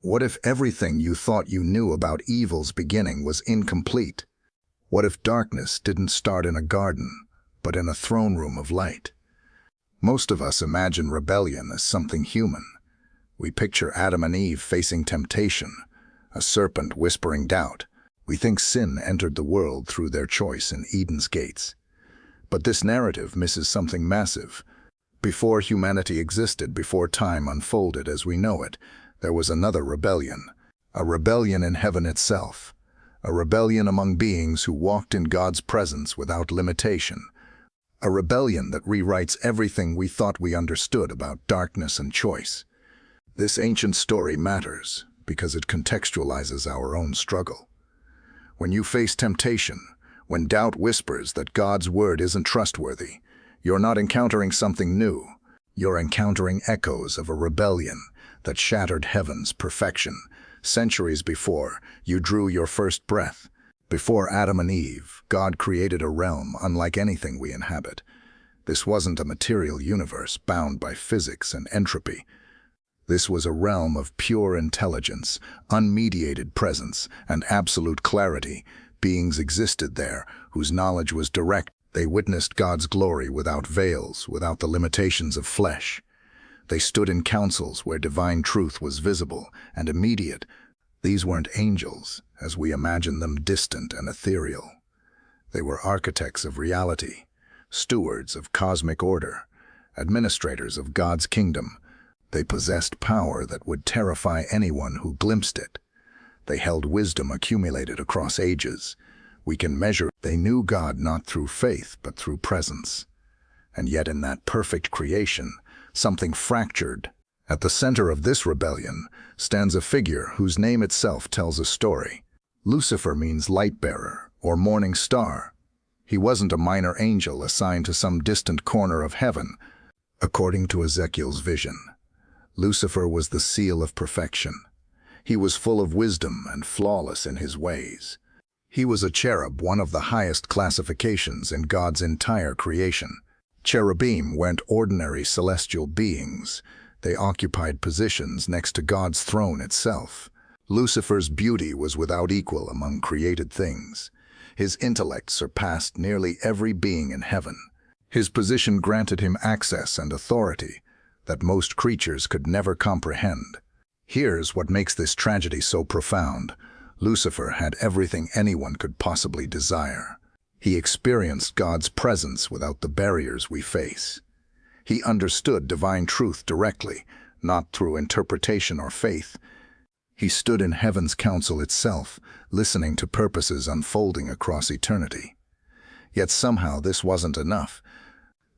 What if everything you thought you knew about evil's beginning was incomplete? What if darkness didn't start in a garden, but in a throne room of light? Most of us imagine rebellion as something human. We picture Adam and Eve facing temptation, a serpent whispering doubt. We think sin entered the world through their choice in Eden's gates. But this narrative misses something massive. Before humanity existed, before time unfolded as we know it, there was another rebellion. A rebellion in heaven itself. A rebellion among beings who walked in God's presence without limitation. A rebellion that rewrites everything we thought we understood about darkness and choice. This ancient story matters because it contextualizes our own struggle. When you face temptation, when doubt whispers that God's word isn't trustworthy, you're not encountering something new. You're encountering echoes of a rebellion that shattered heaven's perfection. Centuries before you drew your first breath, before Adam and Eve, God created a realm unlike anything we inhabit. This wasn't a material universe bound by physics and entropy. This was a realm of pure intelligence, unmediated presence, and absolute clarity. Beings existed there whose knowledge was direct. They witnessed God's glory without veils, without the limitations of flesh. They stood in councils where divine truth was visible and immediate. These weren't angels, as we imagine them, distant and ethereal. They were architects of reality, stewards of cosmic order, administrators of God's kingdom. They possessed power that would terrify anyone who glimpsed it. They held wisdom accumulated across ages. We can measure. They knew God not through faith, but through presence. And yet in that perfect creation, something fractured. At the center of this rebellion stands a figure whose name itself tells a story. Lucifer means light-bearer or morning star. He wasn't a minor angel assigned to some distant corner of heaven. According to Ezekiel's vision, Lucifer was the seal of perfection. He was full of wisdom and flawless in his ways. He was a cherub, one of the highest classifications in God's entire creation. Cherubim weren't ordinary celestial beings. They occupied positions next to God's throne itself. Lucifer's beauty was without equal among created things. His intellect surpassed nearly every being in heaven. His position granted him access and authority that most creatures could never comprehend. Here's what makes this tragedy so profound. Lucifer had everything anyone could possibly desire. He experienced God's presence without the barriers we face. He understood divine truth directly, not through interpretation or faith. He stood in heaven's council itself, listening to purposes unfolding across eternity. Yet somehow this wasn't enough.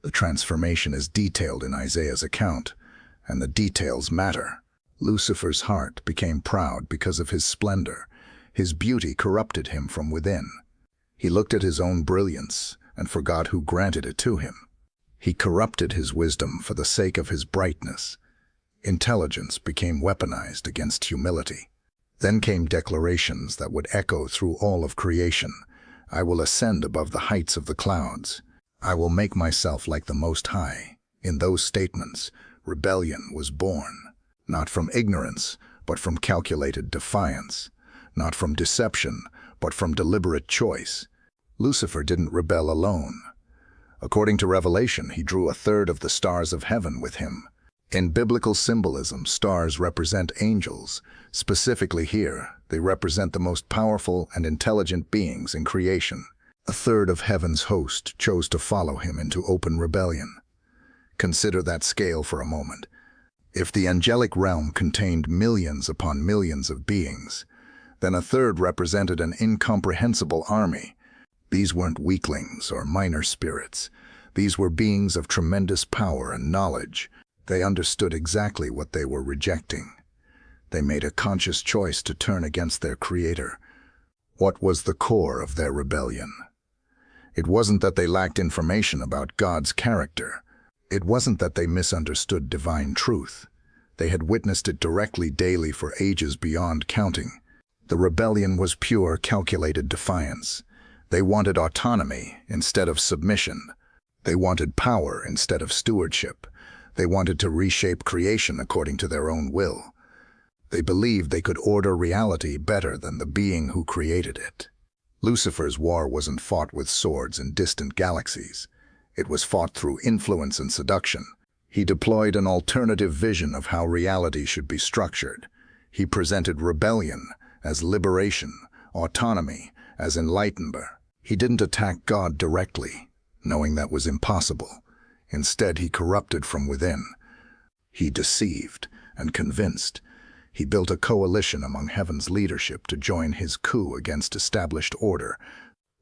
The transformation is detailed in Isaiah's account, and the details matter. Lucifer's heart became proud because of his splendor. His beauty corrupted him from within. He looked at his own brilliance and forgot who granted it to him. He corrupted his wisdom for the sake of his brightness. Intelligence became weaponized against humility. Then came declarations that would echo through all of creation. I will ascend above the heights of the clouds. I will make myself like the Most High. In those statements, rebellion was born, not from ignorance, but from calculated defiance, not from deception, but from deliberate choice. Lucifer didn't rebel alone. According to Revelation, he drew a third of the stars of heaven with him. In biblical symbolism, stars represent angels. Specifically here, they represent the most powerful and intelligent beings in creation. A third of heaven's host chose to follow him into open rebellion. Consider that scale for a moment. If the angelic realm contained millions upon millions of beings, then a third represented an incomprehensible army. These weren't weaklings or minor spirits. These were beings of tremendous power and knowledge. They understood exactly what they were rejecting. They made a conscious choice to turn against their Creator. What was the core of their rebellion? It wasn't that they lacked information about God's character. It wasn't that they misunderstood divine truth. They had witnessed it directly daily for ages beyond counting. The rebellion was pure, calculated defiance. They wanted autonomy instead of submission. They wanted power instead of stewardship. They wanted to reshape creation according to their own will. They believed they could order reality better than the being who created it. Lucifer's war wasn't fought with swords in distant galaxies. It was fought through influence and seduction. He deployed an alternative vision of how reality should be structured. He presented rebellion as liberation, autonomy as enlightenment. He didn't attack God directly, knowing that was impossible. Instead, he corrupted from within. He deceived and convinced. He built a coalition among heaven's leadership to join his coup against established order.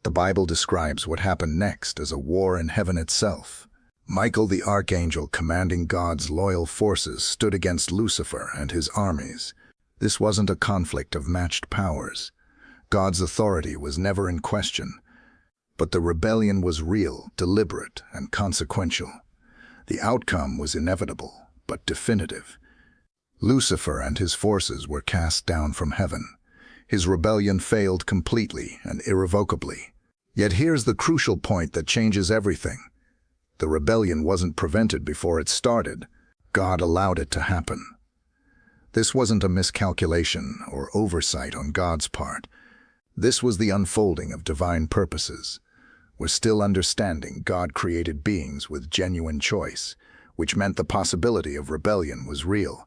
The Bible describes what happened next as a war in heaven itself. Michael the archangel, commanding God's loyal forces, stood against Lucifer and his armies. This wasn't a conflict of matched powers. God's authority was never in question. But the rebellion was real, deliberate, and consequential. The outcome was inevitable, but definitive. Lucifer and his forces were cast down from heaven. His rebellion failed completely and irrevocably. Yet here's the crucial point that changes everything. The rebellion wasn't prevented before it started. God allowed it to happen. This wasn't a miscalculation or oversight on God's part. This was the unfolding of divine purposes. We're still understanding God created beings with genuine choice, which meant the possibility of rebellion was real.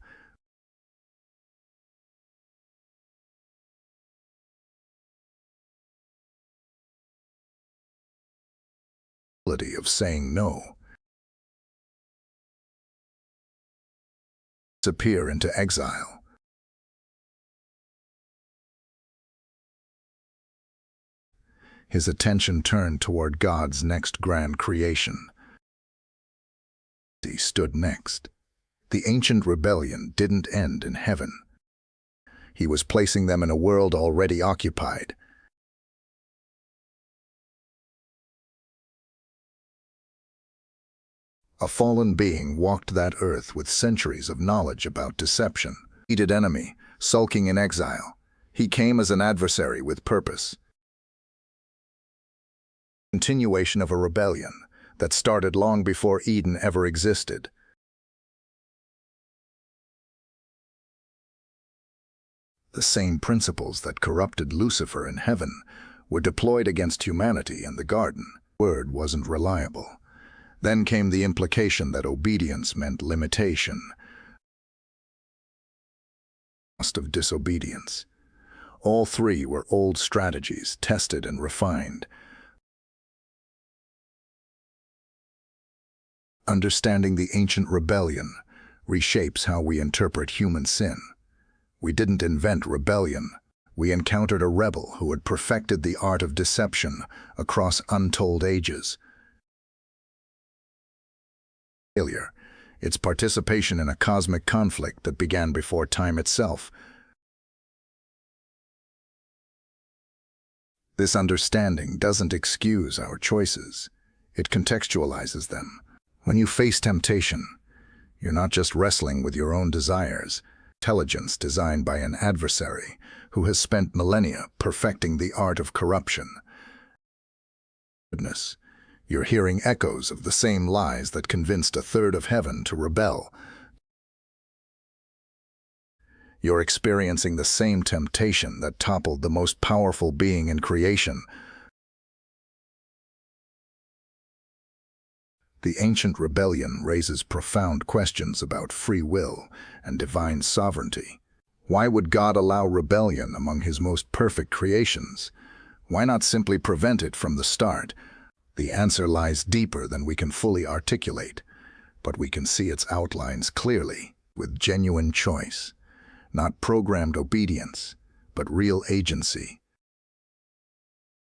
Of saying no. Disappear into exile. His attention turned toward God's next grand creation. He stood next. The ancient rebellion didn't end in heaven. He was placing them in a world already occupied. A fallen being walked that earth with centuries of knowledge about deception. Hated enemy, sulking in exile. He came as an adversary with purpose. Continuation of a rebellion that started long before Eden ever existed. The same principles that corrupted Lucifer in heaven were deployed against humanity in the garden. The word wasn't reliable. Then came the implication that obedience meant limitation. Cost of disobedience. All three were old strategies, tested and refined. Understanding the ancient rebellion reshapes how we interpret human sin. We didn't invent rebellion. We encountered a rebel who had perfected the art of deception across untold ages. Failure, its participation in a cosmic conflict that began before time itself. This understanding doesn't excuse our choices. It contextualizes them. When you face temptation, you're not just wrestling with your own desires. Intelligence designed by an adversary who has spent millennia perfecting the art of corruption. Goodness. You're hearing echoes of the same lies that convinced a third of heaven to rebel. You're experiencing the same temptation that toppled the most powerful being in creation. The ancient rebellion raises profound questions about free will and divine sovereignty. Why would God allow rebellion among his most perfect creations? Why not simply prevent it from the start? The answer lies deeper than we can fully articulate, but we can see its outlines clearly, with genuine choice, not programmed obedience, but real agency.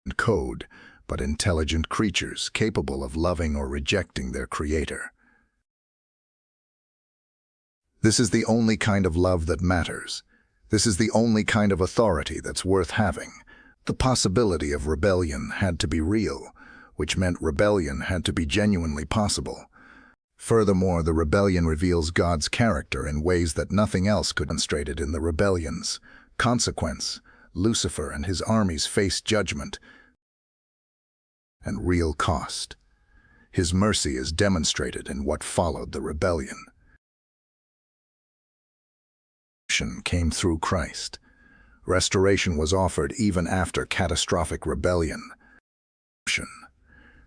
And code, but intelligent creatures capable of loving or rejecting their creator. This is the only kind of love that matters. This is the only kind of authority that's worth having. The possibility of rebellion had to be real, which meant rebellion had to be genuinely possible. Furthermore, the rebellion reveals God's character in ways that nothing else could demonstrate it in the rebellion's consequence. Lucifer and his armies faced judgment and real cost. His mercy is demonstrated in what followed the rebellion. redemption came through Christ. Restoration was offered even after catastrophic rebellion.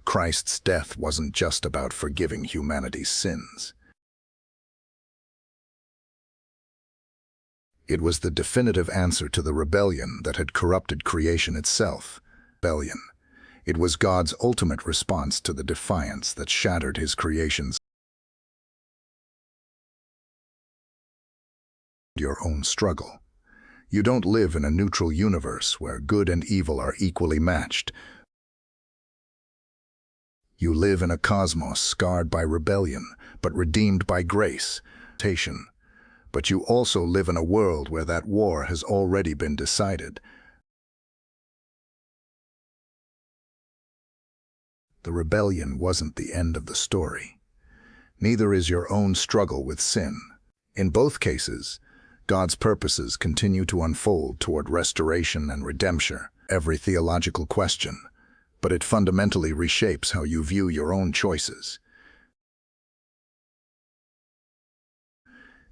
Christ's death wasn't just about forgiving humanity's sins. It was the definitive answer to the rebellion that had corrupted creation itself. Rebellion. It was God's ultimate response to the defiance that shattered his creation's. Your own struggle. You don't live in a neutral universe where good and evil are equally matched. You live in a cosmos scarred by rebellion, but redeemed by grace. But you also live in a world where that war has already been decided. The rebellion wasn't the end of the story. Neither is your own struggle with sin. In both cases, God's purposes continue to unfold toward restoration and redemption. Every theological question, but it fundamentally reshapes how you view your own choices.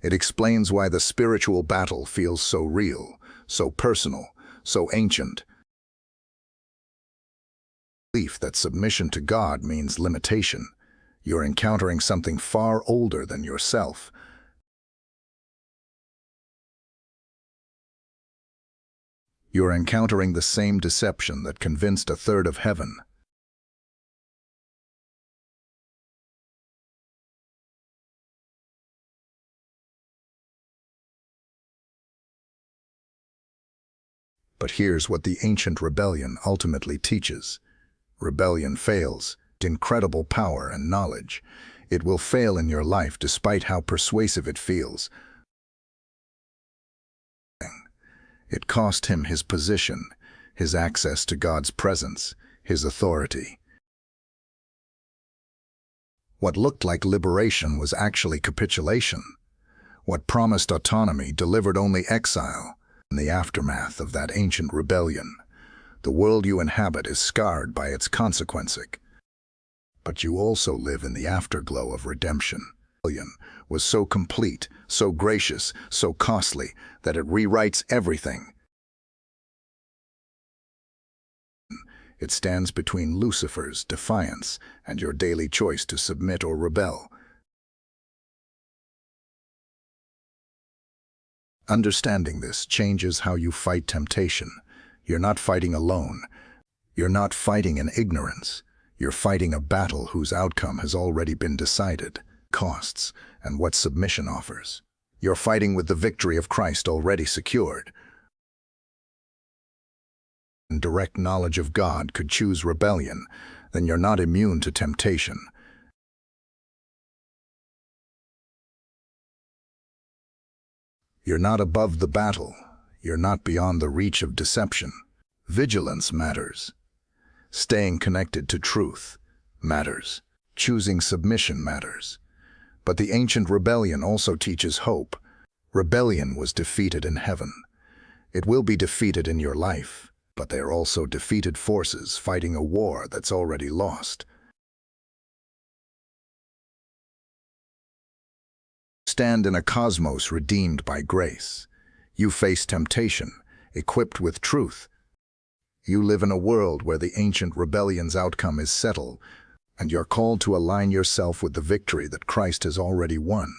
It explains why the spiritual battle feels so real, so personal, so ancient. Belief that submission to God means limitation. You're encountering something far older than yourself. You're encountering the same deception that convinced a third of heaven. But here's what the ancient rebellion ultimately teaches. Rebellion fails. Incredible power and knowledge. It will fail in your life despite how persuasive it feels. It cost him his position, his access to God's presence, his authority. What looked like liberation was actually capitulation. What promised autonomy delivered only exile. In the aftermath of that ancient rebellion, the world you inhabit is scarred by its consequences. But you also live in the afterglow of redemption. Rebellion was so complete, so gracious, so costly, that it rewrites everything. It stands between Lucifer's defiance and your daily choice to submit or rebel. Understanding this changes how you fight temptation. You're not fighting alone. You're not fighting in ignorance. You're fighting a battle whose outcome has already been decided, costs, and what submission offers. You're fighting with the victory of Christ already secured. And direct knowledge of God could choose rebellion, then you're not immune to temptation. You're not above the battle. You're not beyond the reach of deception. Vigilance matters. Staying connected to truth matters. Choosing submission matters. But the ancient rebellion also teaches hope. Rebellion was defeated in heaven. It will be defeated in your life, but they are also defeated forces fighting a war that's already lost. Stand in a cosmos redeemed by grace. You face temptation, equipped with truth. You live in a world where the ancient rebellion's outcome is settled, and you're called to align yourself with the victory that Christ has already won.